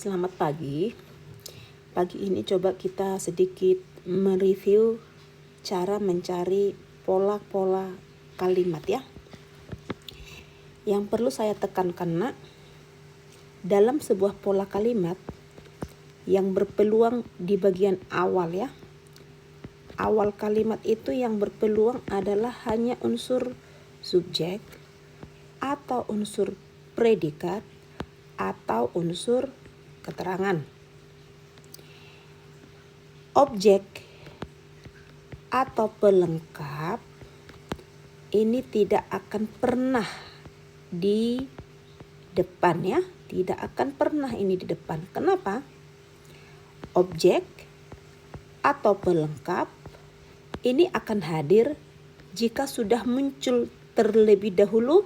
Selamat pagi. Pagi ini coba kita sedikit mereview cara mencari pola-pola kalimat ya. Yang perlu saya tekankan nak, dalam sebuah pola kalimat yang berpeluang di bagian awal ya. Awal kalimat itu yang berpeluang adalah hanya unsur subjek atau unsur predikat atau unsur keterangan. Objek atau pelengkap ini tidak akan pernah di depan ya, tidak akan pernah ini di depan. Kenapa? Objek atau pelengkap ini akan hadir jika sudah muncul terlebih dahulu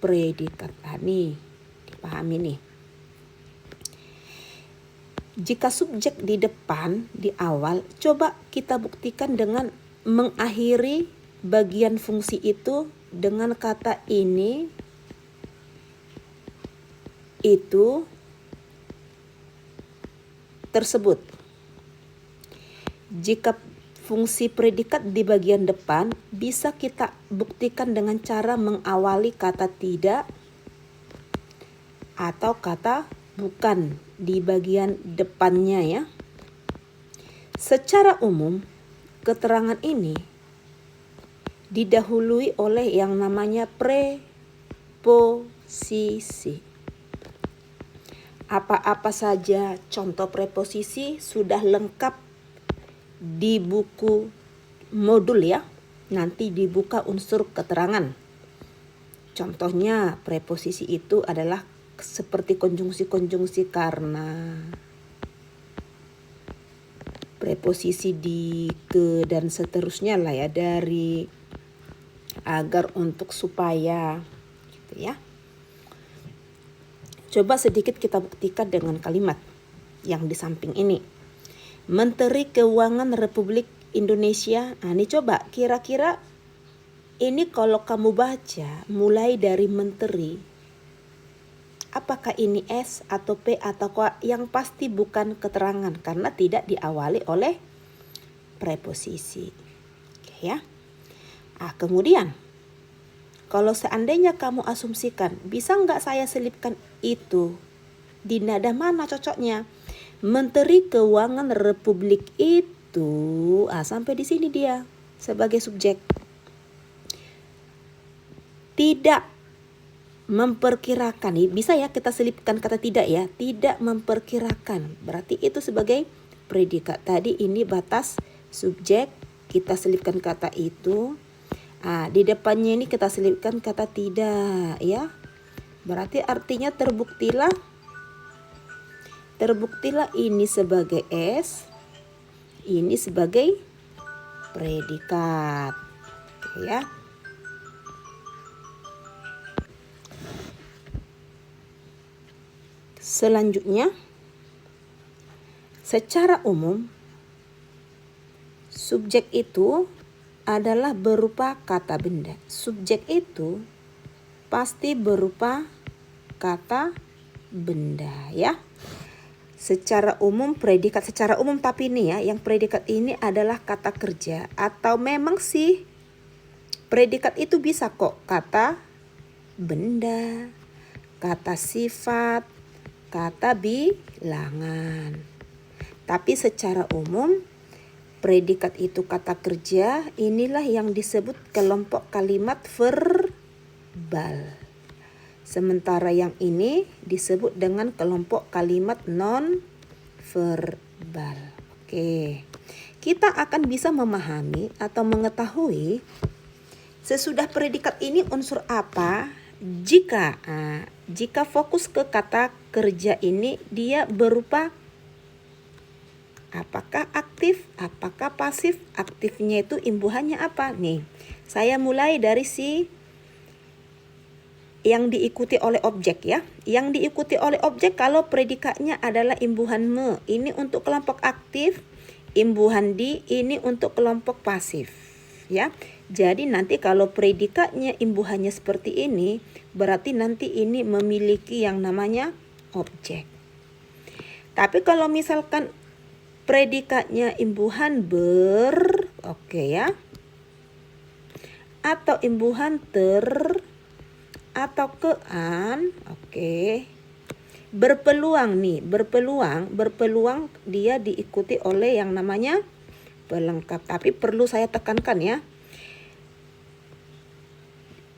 predikat. Nih, dipahami nih. Jika subjek di depan, di awal, coba kita buktikan dengan mengakhiri bagian fungsi itu dengan kata ini, itu, tersebut. Jika fungsi predikat di bagian depan, bisa kita buktikan dengan cara mengawali kata tidak atau kata bukan di bagian depannya ya. Secara umum, keterangan ini didahului oleh yang namanya preposisi. Apa-apa saja contoh preposisi sudah lengkap di buku modul ya. Nanti dibuka unsur keterangan. Contohnya preposisi itu adalah seperti konjungsi-konjungsi karena, preposisi di, ke, dan seterusnya lah ya, dari, agar, untuk, supaya gitu ya. Coba sedikit kita buktikan dengan kalimat yang di samping ini. Menteri Keuangan Republik Indonesia. Nah, ini coba kira-kira ini kalau kamu baca mulai dari menteri, apakah ini S atau P atau K? Yang pasti bukan keterangan karena tidak diawali oleh preposisi. Oke ya. Kemudian kalau seandainya kamu asumsikan, bisa nggak saya selipkan itu? Di nada mana cocoknya? Menteri Keuangan Republik itu, sampai di sini dia sebagai subjek. Tidak memperkirakan, bisa ya kita selipkan kata tidak ya, tidak memperkirakan, berarti itu sebagai predikat. Tadi ini batas subjek, kita selipkan kata itu, di depannya ini kita selipkan kata tidak ya, berarti artinya terbuktilah ini sebagai S, ini sebagai predikat. Oke ya. Selanjutnya, secara umum, subjek itu adalah berupa kata benda. Subjek itu pasti berupa kata benda ya. Secara umum predikat, secara umum tapi ini ya, yang predikat ini adalah kata kerja. Atau memang sih predikat itu bisa kok kata benda, kata sifat, kata bilangan. Tapi secara umum predikat itu kata kerja, inilah yang disebut kelompok kalimat verbal. Sementara yang ini disebut dengan kelompok kalimat non verbal. Oke. Kita akan bisa memahami atau mengetahui sesudah predikat ini unsur apa jika fokus ke kata kerja ini dia berupa apakah aktif, apakah pasif. Aktifnya itu imbuhannya apa? Nih, saya mulai dari si yang diikuti oleh objek ya. Yang diikuti oleh objek kalau predikatnya adalah imbuhan me, ini untuk kelompok aktif. Imbuhan di, ini untuk kelompok pasif ya. Jadi nanti kalau predikatnya imbuhannya seperti ini, berarti nanti ini memiliki yang namanya objek. Tapi kalau misalkan predikatnya imbuhan ber, oke ya, atau imbuhan ter, atau kean, oke. Berpeluang nih, berpeluang dia diikuti oleh yang namanya pelengkap. Tapi perlu saya tekankan ya,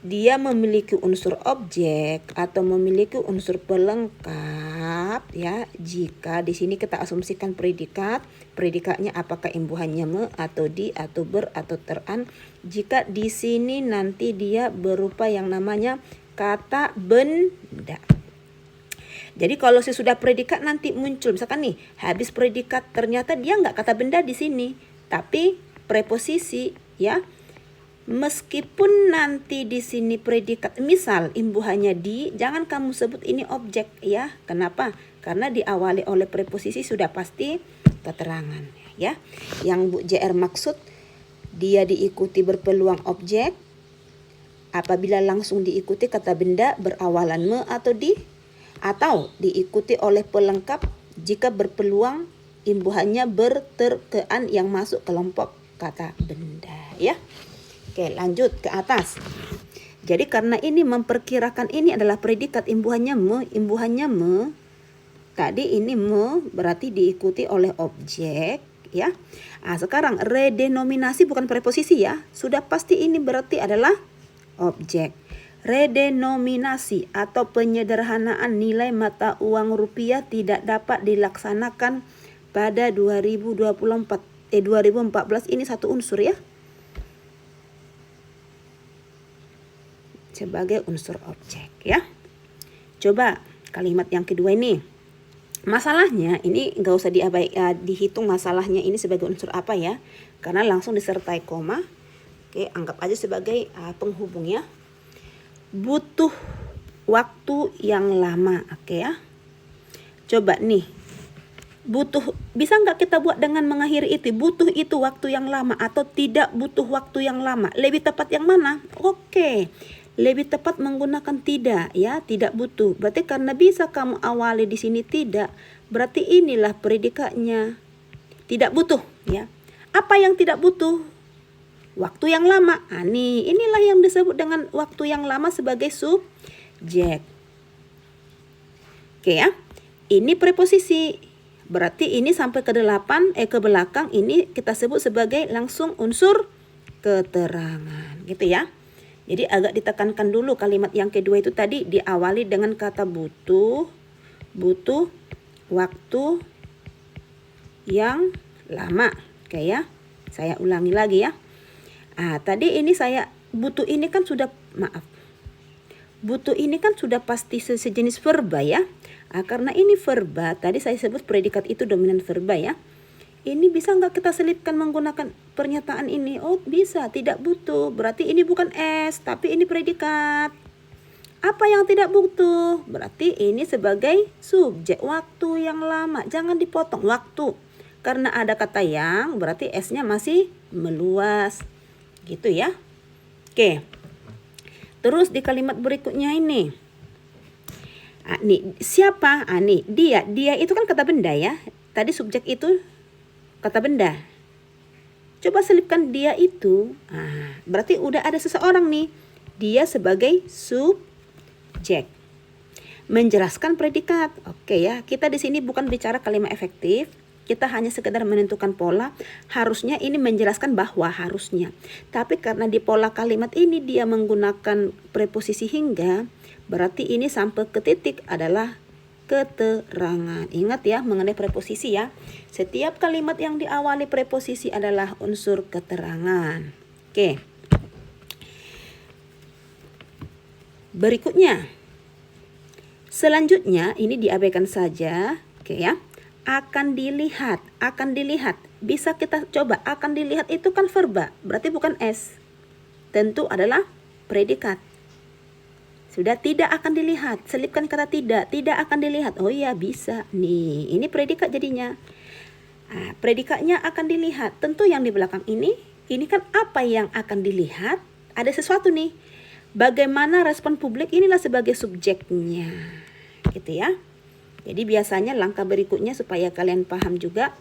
dia memiliki unsur objek atau memiliki unsur pelengkap ya jika di sini kita asumsikan predikatnya apakah imbuhannya me atau di atau ber atau teran, jika di sini nanti dia berupa yang namanya kata benda. Jadi kalau sesudah predikat nanti muncul misalkan nih habis predikat ternyata dia nggak kata benda di sini tapi preposisi ya. Meskipun nanti di sini predikat, misal imbuhannya di, jangan kamu sebut ini objek ya. Kenapa? Karena diawali oleh preposisi sudah pasti keterangan ya. Yang Bu JR maksud dia diikuti berpeluang objek apabila langsung diikuti kata benda berawalan me atau di, atau diikuti oleh pelengkap jika berpeluang imbuhannya berterkean yang masuk kelompok kata benda ya. Oke, lanjut ke atas. Jadi karena ini memperkirakan ini adalah predikat imbuhannya me. Tadi ini me berarti diikuti oleh objek ya. Nah, sekarang redenominasi bukan preposisi ya. Sudah pasti ini berarti adalah objek. Redenominasi atau penyederhanaan nilai mata uang rupiah tidak dapat dilaksanakan pada 2014 ini satu unsur ya. Sebagai unsur objek ya. Coba kalimat yang kedua ini. Masalahnya ini nggak usah dihitung masalahnya ini sebagai unsur apa ya. Karena langsung disertai koma. Oke, anggap aja sebagai penghubung ya. Butuh waktu yang lama. Oke ya. Coba nih. Bisa nggak kita buat dengan mengakhiri itu? Butuh itu waktu yang lama atau tidak butuh waktu yang lama? Lebih tepat yang mana? Oke. Lebih tepat menggunakan tidak ya, tidak butuh. Berarti karena bisa kamu awali di sini tidak, berarti inilah predikatnya. Tidak butuh ya. Apa yang tidak butuh? Waktu yang lama. Inilah yang disebut dengan waktu yang lama sebagai subjek. Oke ya. Ini preposisi. Berarti ini sampai ke belakang ini kita sebut sebagai langsung unsur keterangan, gitu ya. Jadi agak ditekankan dulu kalimat yang kedua itu tadi diawali dengan kata butuh waktu yang lama. Oke ya. Saya ulangi lagi ya. Tadi ini butuh ini kan sudah pasti sejenis verba ya. Karena ini verba, tadi saya sebut predikat itu dominan verba ya. Ini bisa nggak kita selipkan menggunakan pernyataan ini? Oh bisa, tidak butuh. Berarti ini bukan S, tapi ini predikat. Apa yang tidak butuh? Berarti ini sebagai subjek waktu yang lama. Jangan dipotong waktu. Karena ada kata yang, berarti S-nya masih meluas. Gitu ya. Oke. Terus di kalimat berikutnya ini. Nih, siapa? Nih, dia. Dia itu kan kata benda ya. Tadi subjek itu kata benda. Coba selipkan dia itu. Berarti udah ada seseorang nih. Dia sebagai subjek. Menjelaskan predikat. Oke ya. Kita di sini bukan bicara kalimat efektif. Kita hanya sekedar menentukan pola. Harusnya ini menjelaskan bahwa harusnya. Tapi karena di pola kalimat ini dia menggunakan preposisi hingga. Berarti ini sampai ke titik adalah keterangan. Ingat ya mengenai preposisi ya. Setiap kalimat yang diawali preposisi adalah unsur keterangan. Oke. Berikutnya. Selanjutnya ini diabaikan saja. Oke ya. Akan dilihat. Bisa kita coba. Akan dilihat itu kan verba. Berarti bukan S. Tentu adalah predikat. Sudah tidak akan dilihat. Selipkan kata tidak. Tidak akan dilihat. Oh iya bisa. Nih ini predikat jadinya. Predikatnya akan dilihat. Tentu yang di belakang ini kan apa yang akan dilihat. Ada sesuatu nih. Bagaimana respon publik inilah sebagai subjeknya. Gitu ya. Jadi biasanya langkah berikutnya supaya kalian paham juga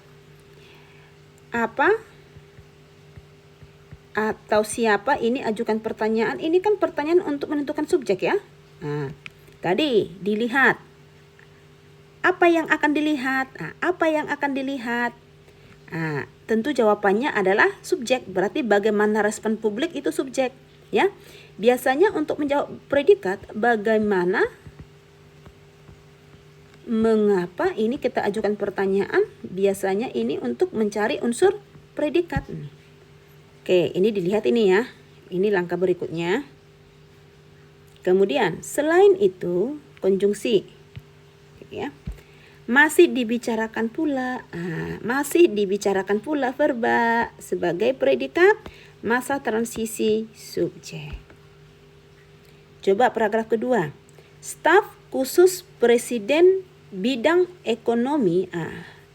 apa atau siapa ini ajukan pertanyaan. Ini kan pertanyaan untuk menentukan subjek ya. Nah, tadi dilihat. Apa yang akan dilihat? Apa yang akan dilihat? Tentu jawabannya adalah subjek. Berarti bagaimana respon publik itu subjek, ya. Biasanya untuk menjawab predikat, bagaimana, mengapa, ini kita ajukan pertanyaan. Biasanya ini untuk mencari unsur predikat. Oke, ini dilihat ini ya. Ini langkah berikutnya. Kemudian selain itu konjungsi, ya. Masih dibicarakan pula verba sebagai predikat masa transisi subjek. Coba paragraf kedua. Staf khusus Presiden bidang ekonomi.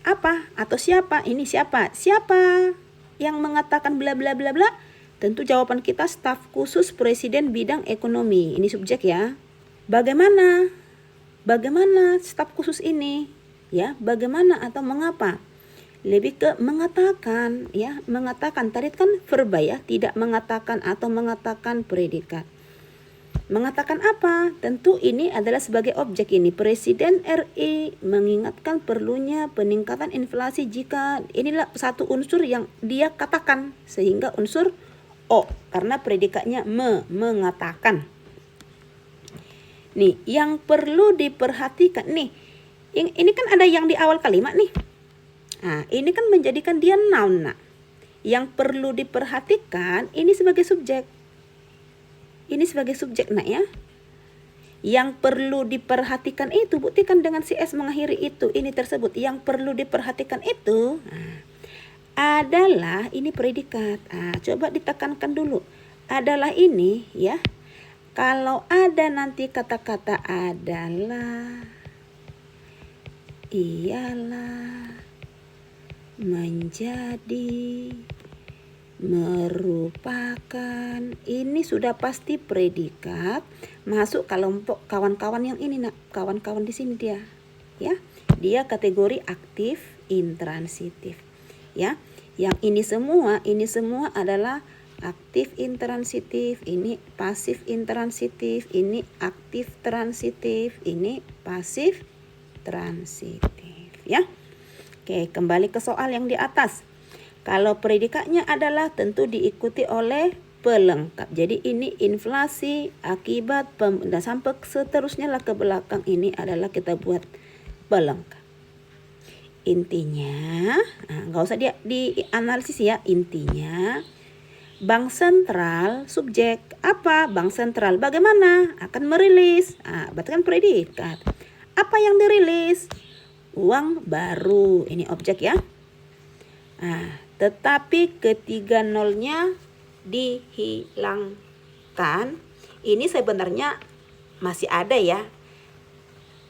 Apa atau siapa? Ini siapa? Siapa yang mengatakan bla bla bla bla? Tentu jawaban kita staf khusus Presiden bidang ekonomi. Ini subjek ya. Bagaimana staf khusus ini? Ya, bagaimana atau mengapa? Lebih ke mengatakan, ya, mengatakan. Tadi kan verba ya, tidak mengatakan atau mengatakan predikat. Mengatakan apa? Tentu ini adalah sebagai objek ini. Presiden RI mengingatkan perlunya peningkatan inflasi jika inilah satu unsur yang dia katakan, sehingga unsur O karena predikatnya mengatakan. Nih, yang perlu diperhatikan nih. Ini kan ada yang di awal kalimat nih. Ini kan menjadikan dia noun. Yang perlu diperhatikan ini sebagai subjek. Ini sebagai subjek ya. Yang perlu diperhatikan itu buktikan dengan si S mengakhiri itu. Ini tersebut yang perlu diperhatikan itu adalah ini predikat. Coba ditekankan dulu. Adalah ini ya. Kalau ada nanti kata-kata adalah, ialah, menjadi, merupakan, ini sudah pasti predikat masuk kelompok kawan-kawan yang ini kawan-kawan di sini dia, ya. Dia kategori aktif intransitif, ya. Yang ini semua adalah aktif intransitif, ini pasif intransitif, ini aktif transitif, ini pasif transitif, ya. Oke, kembali ke soal yang di atas. Kalau predikatnya adalah tentu diikuti oleh pelengkap. Jadi ini inflasi akibat dan sampai seterusnya lah ke belakang ini adalah kita buat pelengkap. Intinya, nggak usah dianalisis ya. Intinya, bank sentral subjek apa? Bank sentral bagaimana? Akan merilis. Berarti kan predikat. Apa yang dirilis? Uang baru. Ini objek ya. Tetapi ketiga nolnya dihilangkan. Ini sebenarnya masih ada ya.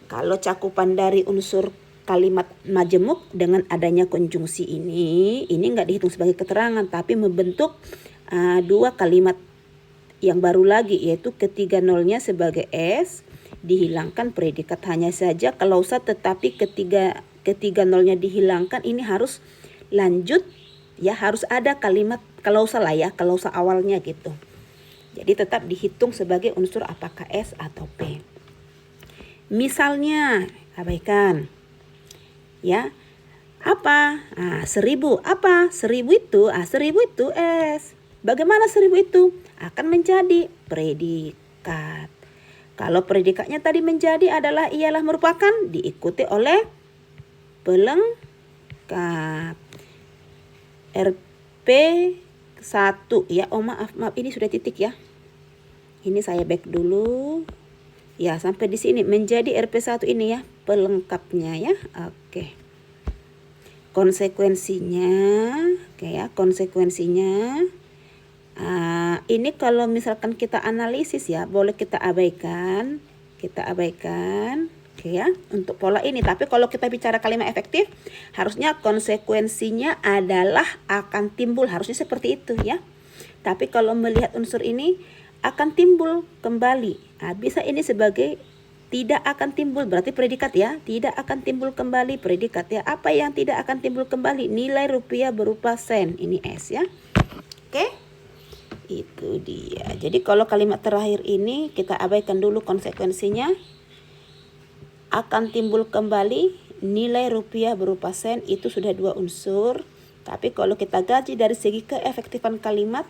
Kalau cakupan dari unsur kalimat majemuk dengan adanya konjungsi ini nggak dihitung sebagai keterangan, tapi membentuk dua kalimat yang baru lagi, yaitu ketiga nolnya sebagai S, dihilangkan predikat. Hanya saja klausa tetapi ketiga nolnya dihilangkan ini harus lanjut ya, harus ada kalimat klausa lah ya, klausa awalnya gitu. Jadi tetap dihitung sebagai unsur apakah S atau P. Misalnya, abaikan ya. Apa? 1000. Apa? 1000 itu, 1000 itu S. Bagaimana 1000 itu? Akan menjadi predikat. Kalau predikatnya tadi menjadi adalah ialah merupakan, diikuti oleh pelengkap. RP1 ya. Maaf ini sudah titik ya. Ini saya back dulu. Ya, sampai di sini menjadi RP1 ini ya, pelengkapnya ya. Oke. Konsekuensinya, oke ya, konsekuensinya ini kalau misalkan kita analisis ya, boleh kita abaikan, oke ya, untuk pola ini. Tapi kalau kita bicara kalimat efektif, harusnya konsekuensinya adalah akan timbul, harusnya seperti itu ya. Tapi kalau melihat unsur ini akan timbul kembali, bisa ini sebagai Tidak akan timbul, berarti predikat ya. Tidak akan timbul kembali, predikat ya. Apa yang tidak akan timbul kembali? Nilai rupiah berupa sen. Ini S ya. Oke? Itu dia. Jadi kalau kalimat terakhir ini kita abaikan dulu konsekuensinya. Akan timbul kembali nilai rupiah berupa sen, itu sudah 2 unsur. Tapi kalau kita gaji dari segi keefektifan kalimat,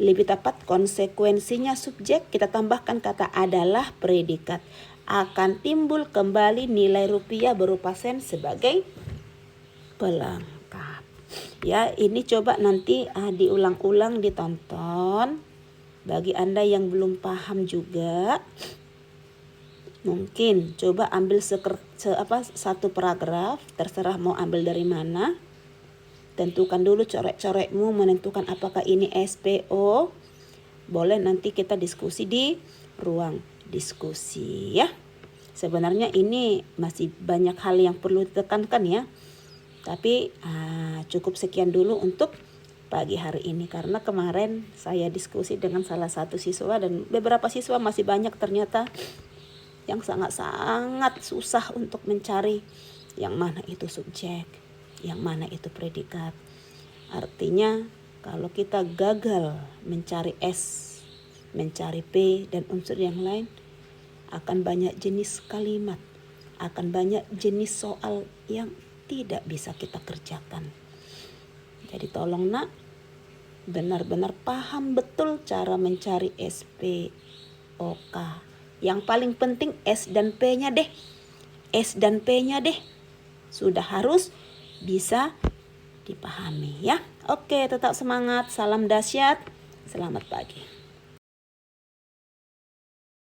lebih tepat konsekuensinya subjek, kita tambahkan kata adalah predikat. Akan timbul kembali nilai rupiah berupa sen sebagai pelengkap. Ya, ini coba nanti diulang-ulang, ditonton. Bagi Anda yang belum paham juga, mungkin coba ambil satu paragraf, terserah mau ambil dari mana. Tentukan dulu coret-coretmu, menentukan apakah ini SPO. Boleh nanti kita diskusi di ruang diskusi ya. Sebenarnya ini masih banyak hal yang perlu ditekankan ya. Tapi cukup sekian dulu untuk pagi hari ini, karena kemarin saya diskusi dengan salah satu siswa dan beberapa siswa masih banyak ternyata yang sangat-sangat susah untuk mencari yang mana itu subjek, yang mana itu predikat. Artinya kalau kita gagal mencari S, mencari P dan unsur yang lain, akan banyak jenis kalimat, akan banyak jenis soal yang tidak bisa kita kerjakan. Jadi tolong nak, benar-benar paham betul cara mencari SPOK. Yang paling penting S dan P-nya deh. S dan P-nya deh. Sudah harus bisa dipahami ya. Oke, tetap semangat. Salam dahsyat. Selamat pagi.